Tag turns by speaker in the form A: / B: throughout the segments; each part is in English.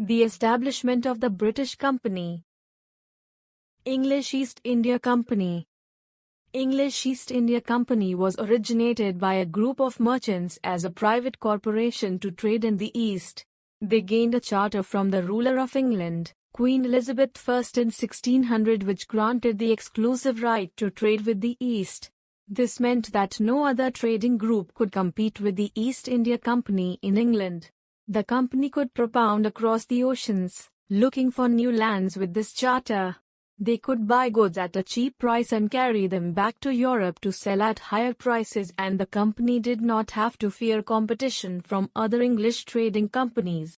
A: The establishment of the British Company. English East India Company. English East India Company was originated by a group of merchants as a private corporation to trade in the East. They gained a charter from the ruler of England, Queen Elizabeth I in 1600, which granted the exclusive right to trade with the East. This meant that no other trading group could compete with the East India Company in England. The company could propound across the oceans, looking for new lands with this charter. They could buy goods at a cheap price and carry them back to Europe to sell at higher prices, and the company did not have to fear competition from other English trading companies.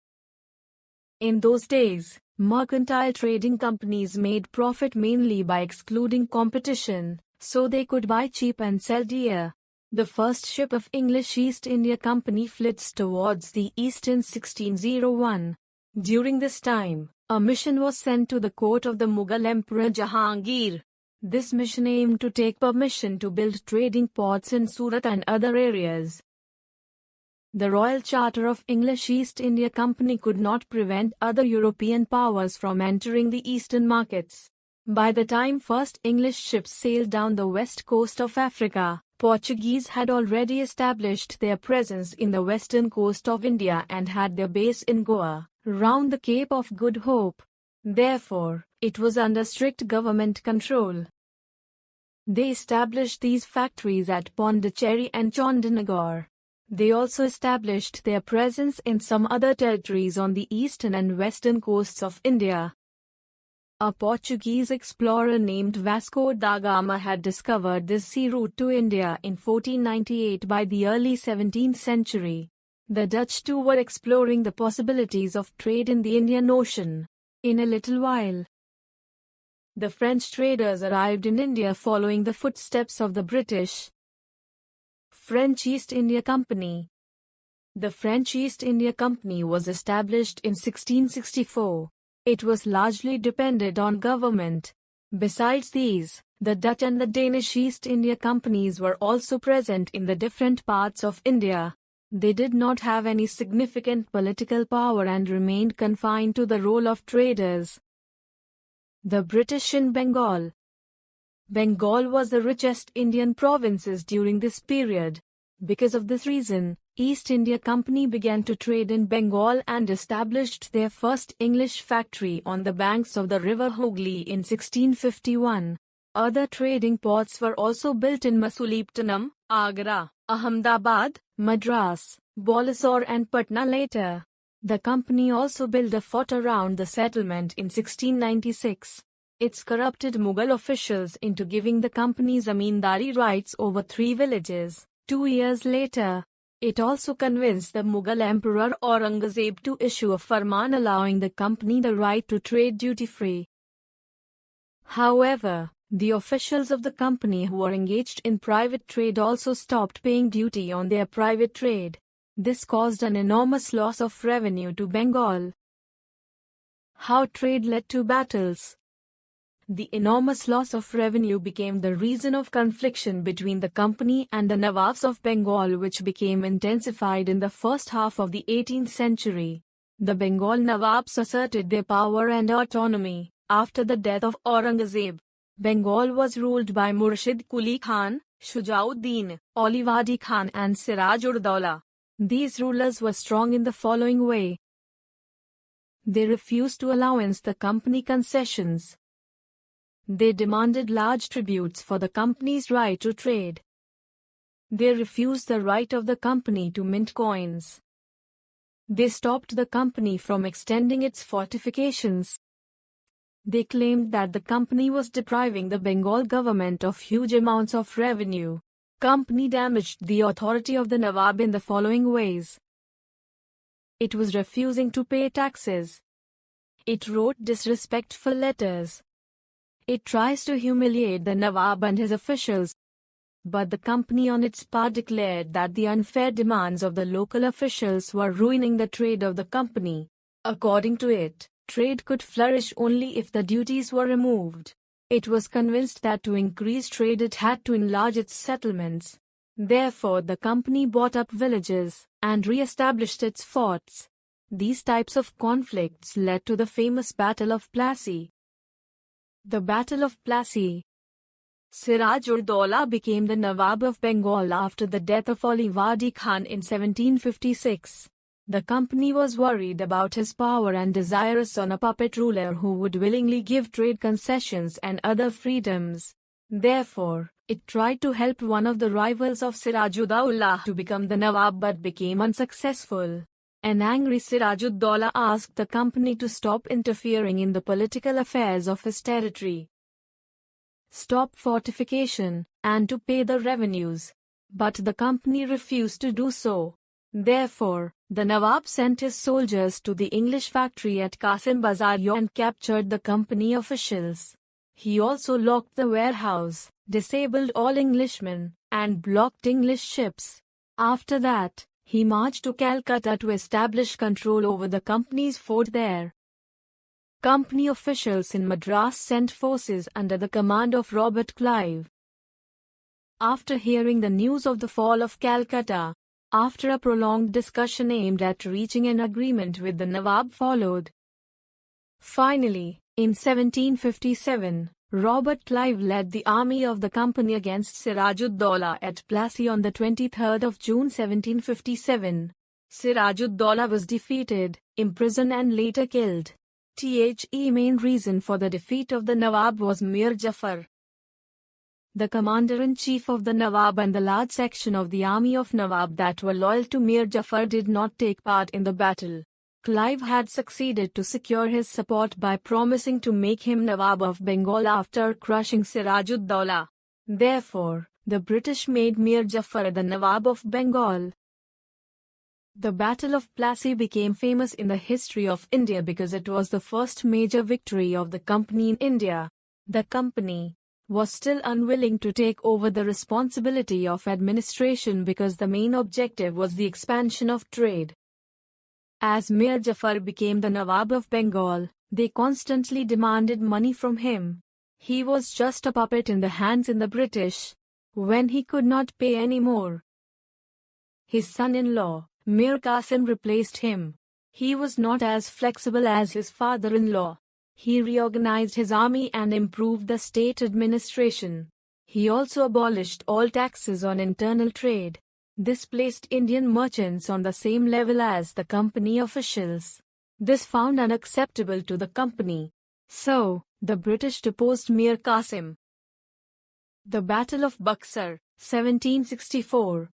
A: In those days, mercantile trading companies made profit mainly by excluding competition, so they could buy cheap and sell dear. The first ship of English East India Company flits towards the east in 1601. During this time, a mission was sent to the court of the Mughal Emperor Jahangir. This mission aimed to take permission to build trading ports in Surat and other areas. The Royal Charter of English East India Company could not prevent other European powers from entering the eastern markets. By the time first English ships sailed down the west coast of Africa, Portuguese had already established their presence in the western coast of India and had their base in Goa, round the Cape of Good Hope. Therefore, it was under strict government control. They established these factories at Pondicherry and Chandanagar. They also established their presence in some other territories on the eastern and western coasts of India. A Portuguese explorer named Vasco da Gama had discovered this sea route to India in 1498. By the early 17th century, the Dutch too were exploring the possibilities of trade in the Indian Ocean. In a little while, the French traders arrived in India following the footsteps of the British. French East India Company. The French East India Company was established in 1664. It was largely dependent on government. Besides these, the Dutch and the Danish East India Companies were also present in the different parts of India. They did not have any significant political power and remained confined to the role of traders. The British in Bengal. Bengal was the richest Indian provinces during this period. Because of this reason, East India Company began to trade in Bengal and established their first English factory on the banks of the river Hooghly in 1651. Other trading ports were also built in Masulipatam, Agra, Ahmedabad, Madras, Balasore and Patna later. The company also built a fort around the settlement in 1696. It corrupted Mughal officials into giving the company zamindari rights over 3 villages. 2 years later, it also convinced the Mughal Emperor Aurangzeb to issue a farman allowing the company the right to trade duty-free. However, the officials of the company who were engaged in private trade also stopped paying duty on their private trade. This caused an enormous loss of revenue to Bengal. How trade led to battles. The enormous loss of revenue became the reason of confliction between the company and the Nawabs of Bengal, which became intensified in the first half of the 18th century. The Bengal Nawabs asserted their power and autonomy. After the death of Aurangzeb, Bengal was ruled by Murshid Quli Khan, Shujauddin, Olivadi Khan and Siraj-ud-Daulah. These rulers were strong in the following way. They refused to allowance the company concessions. They demanded large tributes for the company's right to trade. They refused the right of the company to mint coins. They stopped the company from extending its fortifications. They claimed that the company was depriving the Bengal government of huge amounts of revenue. Company damaged the authority of the Nawab in the following ways. It was refusing to pay taxes. It wrote disrespectful letters. It tries to humiliate the Nawab and his officials. But the company on its part declared that the unfair demands of the local officials were ruining the trade of the company. According to it, trade could flourish only if the duties were removed. It was convinced that to increase trade it had to enlarge its settlements. Therefore the company bought up villages and re-established its forts. These types of conflicts led to the famous Battle of Plassey. The Battle of Plassey. Siraj-ud-Daulah became the Nawab of Bengal after the death of Wali Khan in 1756. The company was worried about his power and desirous on a puppet ruler who would willingly give trade concessions and other freedoms. Therefore, it tried to help one of the rivals of Siraj-ud-Daulah to become the Nawab but became unsuccessful. An angry Siraj-ud-Daulah asked the company to stop interfering in the political affairs of his territory, stop fortification, and to pay the revenues. But the company refused to do so. Therefore, the Nawab sent his soldiers to the English factory at Qasim Bazar and captured the company officials. He also locked the warehouse, disabled all Englishmen, and blocked English ships. After that, he marched to Calcutta to establish control over the company's fort there. Company officials in Madras sent forces under the command of Robert Clive. After hearing the news of the fall of Calcutta, after a prolonged discussion aimed at reaching an agreement with the Nawab followed. Finally, in 1757, Robert Clive led the army of the company against Siraj-ud-Daulah at Plassey on the 23rd of June 1757. Siraj-ud-Daulah was defeated, imprisoned and later killed. The main reason for the defeat of the Nawab was Mir Jafar, the commander-in-chief of the Nawab, and the large section of the army of Nawab that were loyal to Mir Jafar did not take part in the battle. Clive had succeeded to secure his support by promising to make him Nawab of Bengal after crushing Siraj-ud-Daulah. Therefore, the British made Mir Jafar the Nawab of Bengal. The Battle of Plassey became famous in the history of India because it was the first major victory of the company in India. The company was still unwilling to take over the responsibility of administration because the main objective was the expansion of trade. As Mir Jafar became the Nawab of Bengal, they constantly demanded money from him. He was just a puppet in the hands of the British. When he could not pay any more, his son-in-law, Mir Qasim, replaced him. He was not as flexible as his father-in-law. He reorganized his army and improved the state administration. He also abolished all taxes on internal trade. This placed Indian merchants on the same level as the company officials. This found unacceptable to the company. So, the British deposed Mir Qasim. The Battle of Buxar, 1764.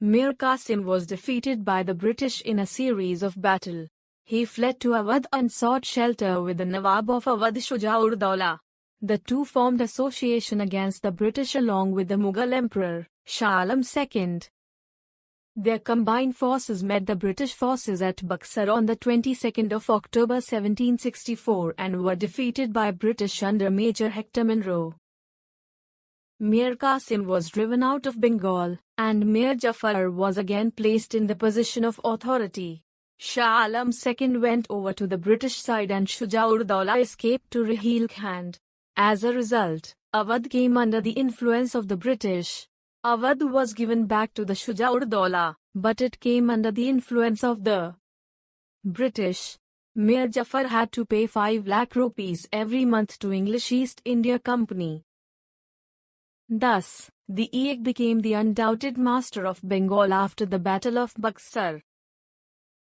A: Mir Qasim was defeated by the British in a series of battles. He fled to Awadh and sought shelter with the Nawab of Awadh, Shuja-ud-Daulah. The two formed association against the British along with the Mughal Emperor, Shah Alam II. Their combined forces met the British forces at Buxar on the 22nd of October 1764 and were defeated by British under Major Hector Munro. Mir Qasim was driven out of Bengal, and Mir Jafar was again placed in the position of authority. Shah Alam II went over to the British side and Shuja-ud-Daulah escaped to Rohilkhand. As a result, Awadh came under the influence of the British. Awadh was given back to the Shuja-ud-Daulah, but it came under the influence of the British. Mir Jafar had to pay 5 lakh rupees every month to English East India Company. Thus, the EEC became the undoubted master of Bengal after the Battle of Buxar.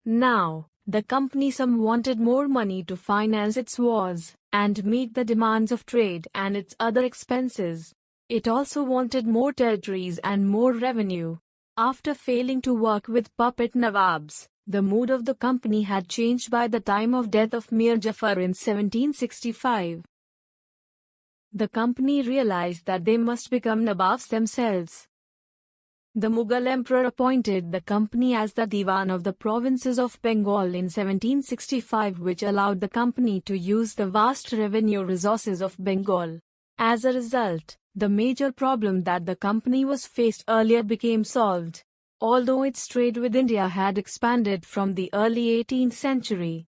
A: Now, the company some wanted more money to finance its wars and meet the demands of trade and its other expenses. It also wanted more territories and more revenue. After failing to work with puppet Nawabs, the mood of the company had changed by the time of death of Mir Jafar in 1765. The company realized that they must become Nawabs themselves. The Mughal emperor appointed the company as the Diwan of the provinces of Bengal in 1765, which allowed the company to use the vast revenue resources of Bengal. As a result, the major problem that the company was faced earlier became solved. Although its trade with India had expanded from the early 18th century,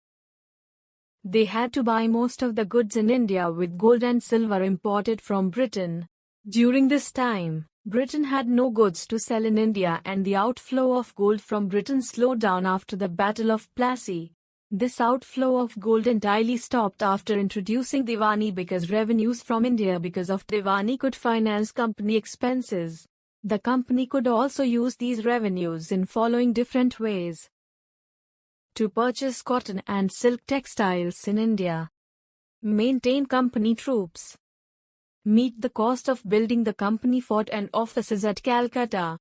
A: they had to buy most of the goods in India with gold and silver imported from Britain. During this time, Britain had no goods to sell in India and the outflow of gold from Britain slowed down after the Battle of Plassey. This outflow of gold entirely stopped after introducing Diwani because revenues from India because of Diwani could finance company expenses. The company could also use these revenues in following different ways: to purchase cotton and silk textiles in India, maintain company troops, meet the cost of building the company fort and offices at Calcutta.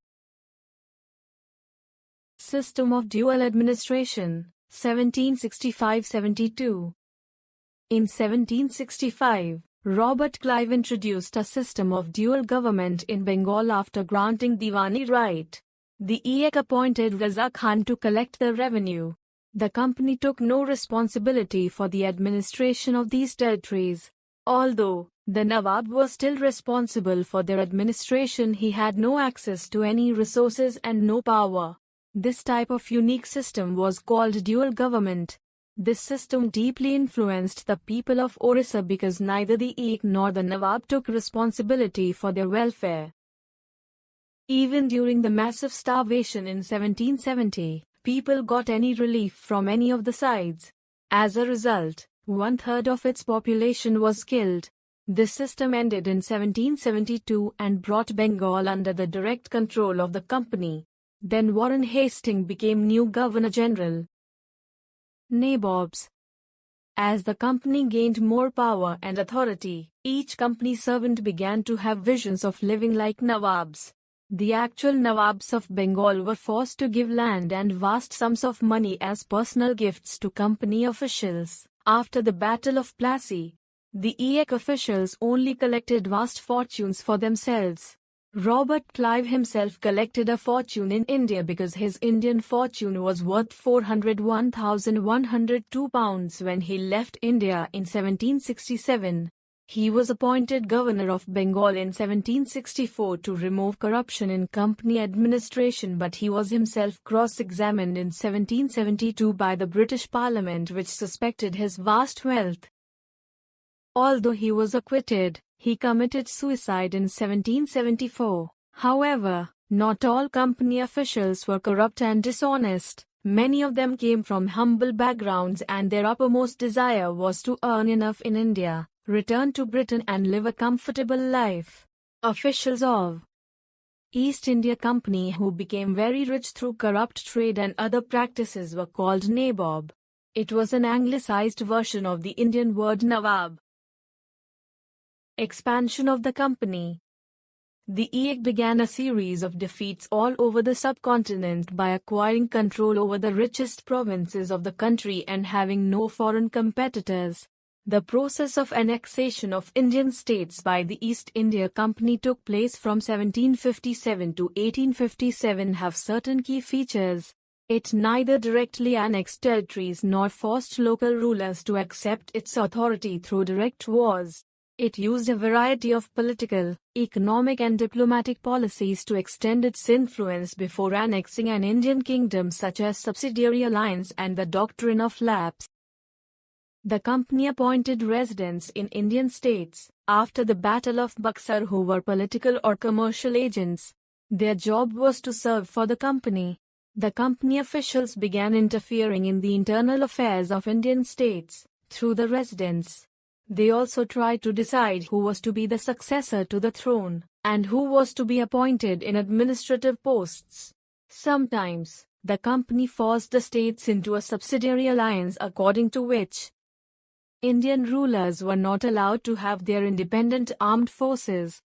A: System of dual administration, 1765-72. In 1765, Robert Clive introduced a system of dual government in Bengal after granting Diwani right. The Eek appointed Raza Khan to collect the revenue. The company took no responsibility for the administration of these territories. Although the Nawab was still responsible for their administration, he had no access to any resources and no power. This type of unique system was called dual government. This system deeply influenced the people of Orissa because neither the Eek nor the Nawab took responsibility for their welfare. Even during the massive starvation in 1770, people got any relief from any of the sides. As a result, 1/3 of its population was killed. This system ended in 1772 and brought Bengal under the direct control of the company. Then Warren Hastings became new Governor General. Nabobs. As the company gained more power and authority, each company servant began to have visions of living like Nawabs. The actual Nawabs of Bengal were forced to give land and vast sums of money as personal gifts to company officials. After the Battle of Plassey, the Eek officials only collected vast fortunes for themselves. Robert Clive himself collected a fortune in India because his Indian fortune was worth £401,102 when he left India in 1767. He was appointed Governor of Bengal in 1764 to remove corruption in company administration, but he was himself cross-examined in 1772 by the British Parliament, which suspected his vast wealth. Although he was acquitted, he committed suicide in 1774. However, not all company officials were corrupt and dishonest. Many of them came from humble backgrounds and their uppermost desire was to earn enough in India, return to Britain and live a comfortable life. Officials of East India Company who became very rich through corrupt trade and other practices were called Nabob. It was an anglicized version of the Indian word Nawab. Expansion of the company. The Eek began a series of defeats all over the subcontinent by acquiring control over the richest provinces of the country and having no foreign competitors. The process of annexation of Indian states by the East India Company took place from 1757 to 1857 have certain key features. It neither directly annexed territories nor forced local rulers to accept its authority through direct wars. It used a variety of political, economic and diplomatic policies to extend its influence before annexing an Indian kingdom, such as subsidiary alliance and the doctrine of lapse. The company appointed residents in Indian states after the Battle of Buxar who were political or commercial agents. Their job was to serve for the company. The company officials began interfering in the internal affairs of Indian states through the residents. They also tried to decide who was to be the successor to the throne, and who was to be appointed in administrative posts. Sometimes, the company forced the states into a subsidiary alliance according to which Indian rulers were not allowed to have their independent armed forces.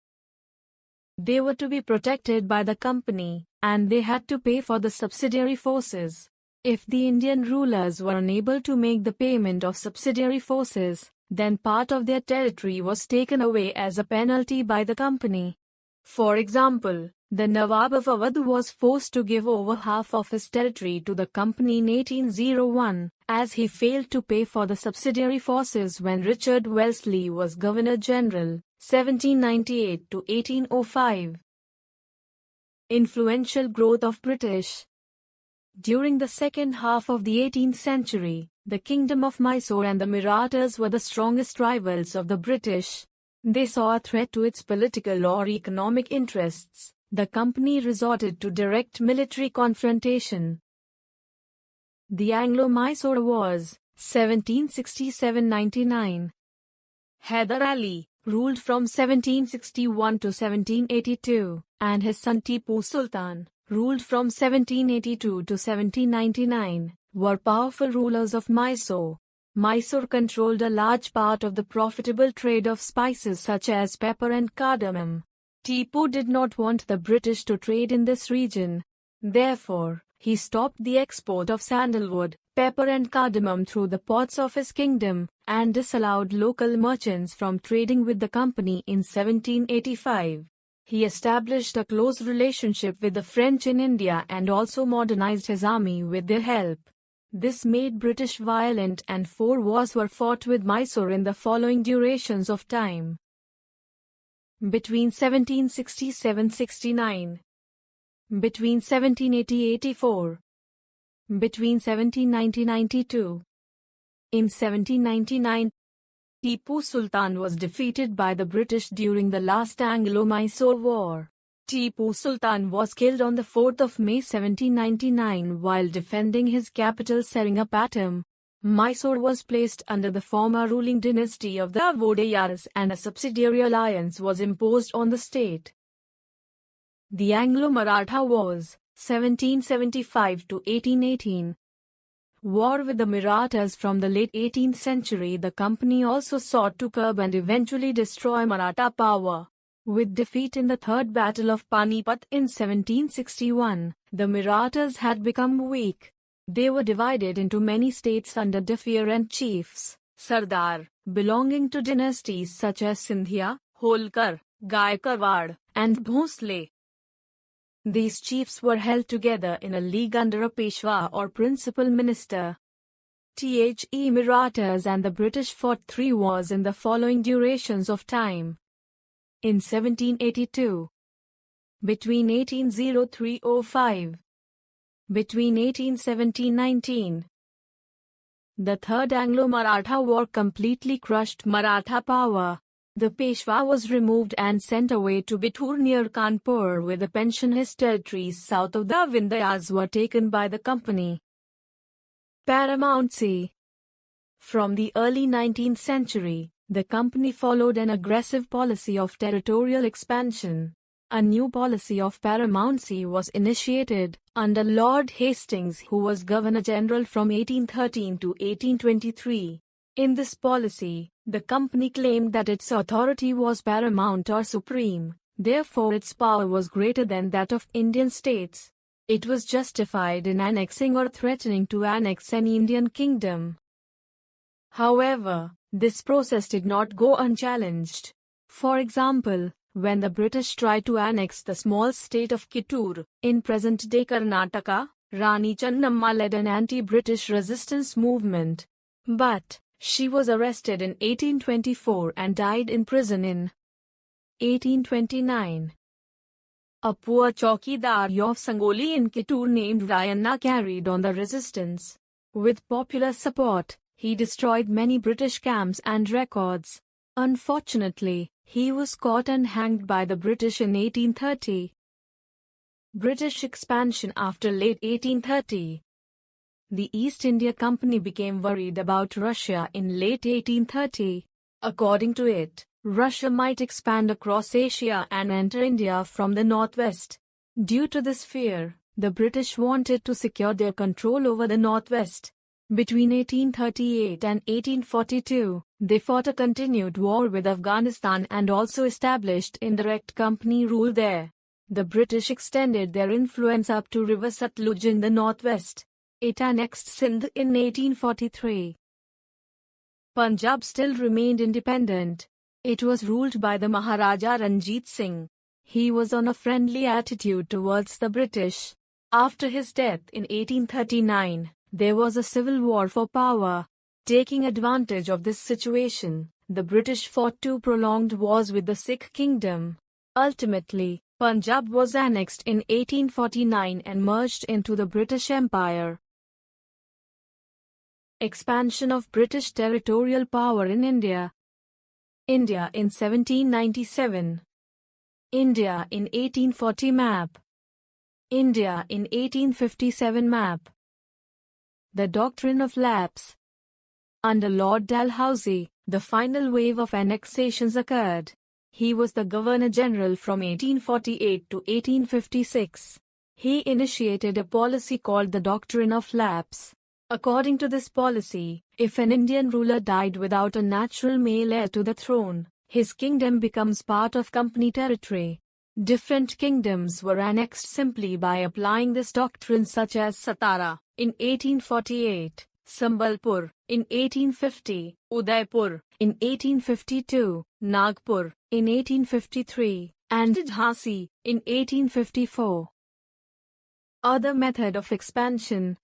A: They were to be protected by the company, and they had to pay for the subsidiary forces. If the Indian rulers were unable to make the payment of subsidiary forces, then part of their territory was taken away as a penalty by the company. For example, the Nawab of Awadh was forced to give over half of his territory to the company in 1801, as he failed to pay for the subsidiary forces when Richard Wellesley was Governor General, 1798 to 1805. Influential growth of British. During the second half of the 18th century, the Kingdom of Mysore and the Marathas were the strongest rivals of the British. they saw a threat to its political or economic interests. The company resorted to direct military confrontation. The Anglo-Mysore Wars, 1767–99. Hyder Ali ruled from 1761 to 1782, and his son Tipu Sultan ruled from 1782 to 1799, were powerful rulers of Mysore. Mysore controlled a large part of the profitable trade of spices such as pepper and cardamom. Tipu did not want the British to trade in this region. Therefore, he stopped the export of sandalwood, pepper and cardamom through the ports of his kingdom, and disallowed local merchants from trading with the company in 1785. He established a close relationship with the French in India and also modernized his army with their help. This made British violent, and 4 wars were fought with Mysore in the following durations of time. Between 1767–69. Between 1780–84. Between 1790–92. In 1799, Tipu Sultan was defeated by the British during the last Anglo-Mysore War. Tipu Sultan was killed on the 4th of May 1799 while defending his capital Seringapatam. Mysore was placed under the former ruling dynasty of the Vodayars, and a subsidiary alliance was imposed on the state. The Anglo-Maratha Wars, 1775–1818. War with the Marathas. From the late 18th century, the company also sought to curb and eventually destroy Maratha power. With defeat in the Third Battle of Panipat in 1761, the Marathas had become weak. They were divided into many states under different chiefs, Sardar, belonging to dynasties such as Sindhia, Holkar, Gaikwad, and Bhosle. These chiefs were held together in a league under a Peshwa or principal minister. The Marathas and the British fought 3 wars in the following durations of time. In 1782. Between 1803–05. Between 1817–19. The Third Anglo-Maratha War completely crushed Maratha power. The Peshwa was removed and sent away to Bithur near Kanpur, where the pension. His territories south of the Vindhyas were taken by the company. Paramountcy. From the early 19th century, the company followed an aggressive policy of territorial expansion. A new policy of paramountcy was initiated under Lord Hastings, who was Governor-General from 1813 to 1823. In this policy, the company claimed that its authority was paramount or supreme, therefore its power was greater than that of Indian states. It was justified in annexing or threatening to annex any Indian kingdom. However, this process did not go unchallenged. For example, when the British tried to annex the small state of Kittur, in present-day Karnataka, Rani Channamma led an anti-British resistance movement. But she was arrested in 1824 and died in prison in 1829. A poor chowkidar of Sangoli in Kittur named Rayanna carried on the resistance. With popular support, he destroyed many British camps and records. Unfortunately, he was caught and hanged by the British in 1830. British expansion after late 1830. The East India Company became worried about Russia in late 1830. According to it, Russia might expand across Asia and enter India from the northwest. Due to this fear, the British wanted to secure their control over the northwest. Between 1838 and 1842, they fought a continued war with Afghanistan and also established indirect company rule there. The British extended their influence up to River Satluj in the northwest. It annexed Sindh in 1843. Punjab still remained independent. It was ruled by the Maharaja Ranjit Singh. He was on a friendly attitude towards the British. After his death in 1839, there was a civil war for power. Taking advantage of this situation, the British fought 2 prolonged wars with the Sikh kingdom. Ultimately, Punjab was annexed in 1849 and merged into the British Empire. Expansion of British territorial power in India. India in 1797. India in 1840 map. India in 1857 map. The doctrine of lapse. Under Lord Dalhousie, the final wave of annexations occurred. He was the Governor-General from 1848 to 1856. He initiated a policy called the doctrine of lapse. According to this policy, if an Indian ruler died without a natural male heir to the throne, his kingdom becomes part of company territory. Different kingdoms were annexed simply by applying this doctrine, such as Satara in 1848, Sambalpur in 1850, Udaipur in 1852, Nagpur in 1853, and Jhansi in 1854. Other method of expansion.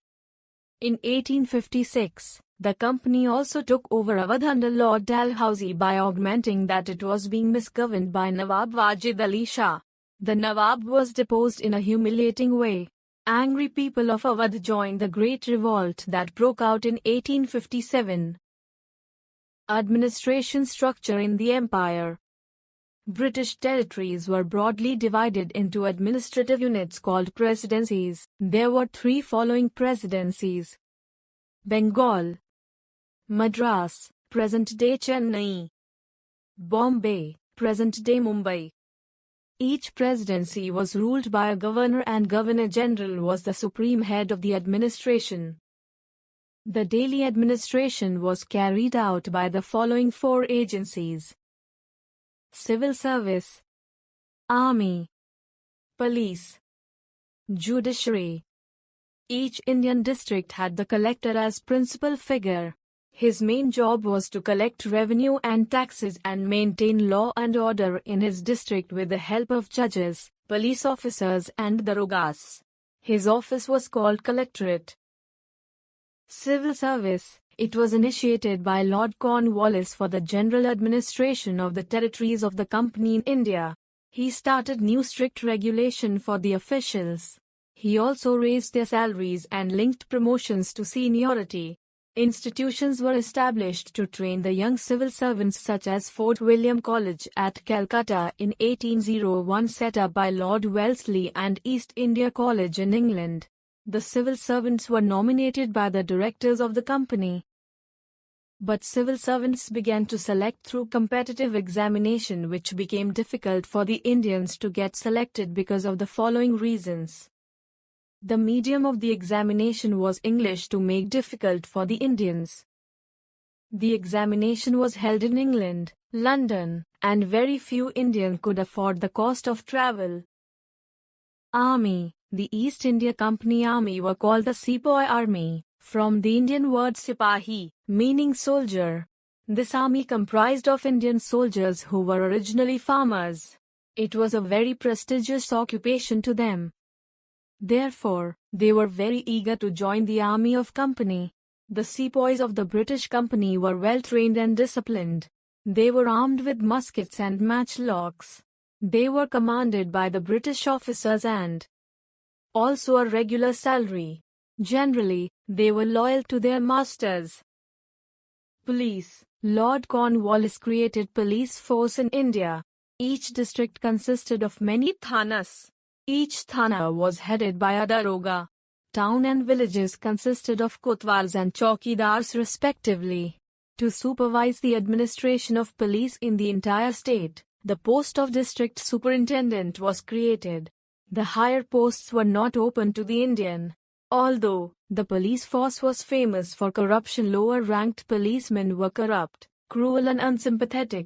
A: In 1856, the company also took over Awadh under Lord Dalhousie by augmenting that it was being misgoverned by Nawab Wajid Ali Shah. The Nawab was deposed in a humiliating way. Angry people of Awadh joined the Great Revolt that broke out in 1857. Administration structure in the empire. British territories were broadly divided into administrative units called presidencies. There were three following presidencies: Bengal, Madras, present-day Chennai, Bombay, present-day Mumbai. Each presidency was ruled by a governor, and Governor-General was the supreme head of the administration. The daily administration was carried out by the following four agencies: Civil Service, Army, Police, Judiciary. Each Indian district had the collector as principal figure. His main job was to collect revenue and taxes and maintain law and order in his district with the help of judges, police officers and darogas. His office was called Collectorate. Civil Service. It was initiated by Lord Cornwallis for the general administration of the territories of the company in India. He started new strict regulation for the officials. He also raised their salaries and linked promotions to seniority. Institutions were established to train the young civil servants, such as Fort William College at Calcutta in 1801, set up by Lord Wellesley, and East India College in England. The civil servants were nominated by the directors of the company. But civil servants began to select through competitive examination, which became difficult for the Indians to get selected because of the following reasons. The medium of the examination was English, to make difficult for the Indians. The examination was held in England, London, and very few Indians could afford the cost of travel. Army. The East India Company Army were called the Sepoy Army, from the Indian word Sipahi, meaning soldier. This army comprised of Indian soldiers who were originally farmers. It was a very prestigious occupation to them. Therefore, they were very eager to join the army of company. The sepoys of the British company were well trained and disciplined. They were armed with muskets and matchlocks. They were commanded by the British officers and also a regular salary. Generally, they were loyal to their masters. Police. Lord Cornwallis created police force in India. Each district consisted of many thanas. Each thana was headed by a daroga. Town and villages consisted of kotwals and chowkidars respectively. To supervise the administration of police in the entire state, the post of district superintendent was created. The higher posts were not open to the Indian. Although the police force was famous for corruption, lower-ranked policemen were corrupt, cruel and unsympathetic.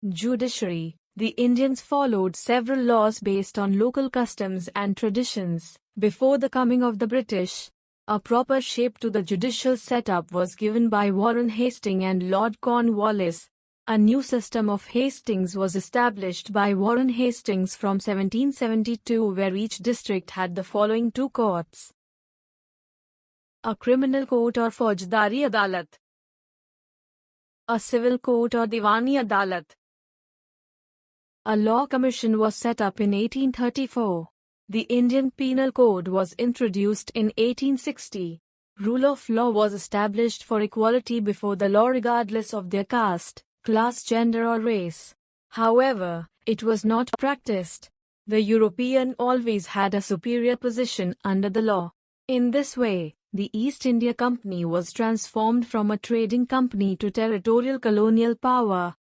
A: Judiciary. The Indians followed several laws based on local customs and traditions. Before the coming of the British, a proper shape to the judicial setup was given by Warren Hastings and Lord Cornwallis. A new system of Hastings was established by Warren Hastings from 1772, where each district had the following two courts: a criminal court or Faujdari Adalat, a civil court or Diwani Adalat. A law commission was set up in 1834. The Indian Penal Code was introduced in 1860. Rule of law was established for equality before the law regardless of their caste, class, gender or race. However, it was not practiced. The European always had a superior position under the law. In this way, the East India Company was transformed from a trading company to territorial colonial power.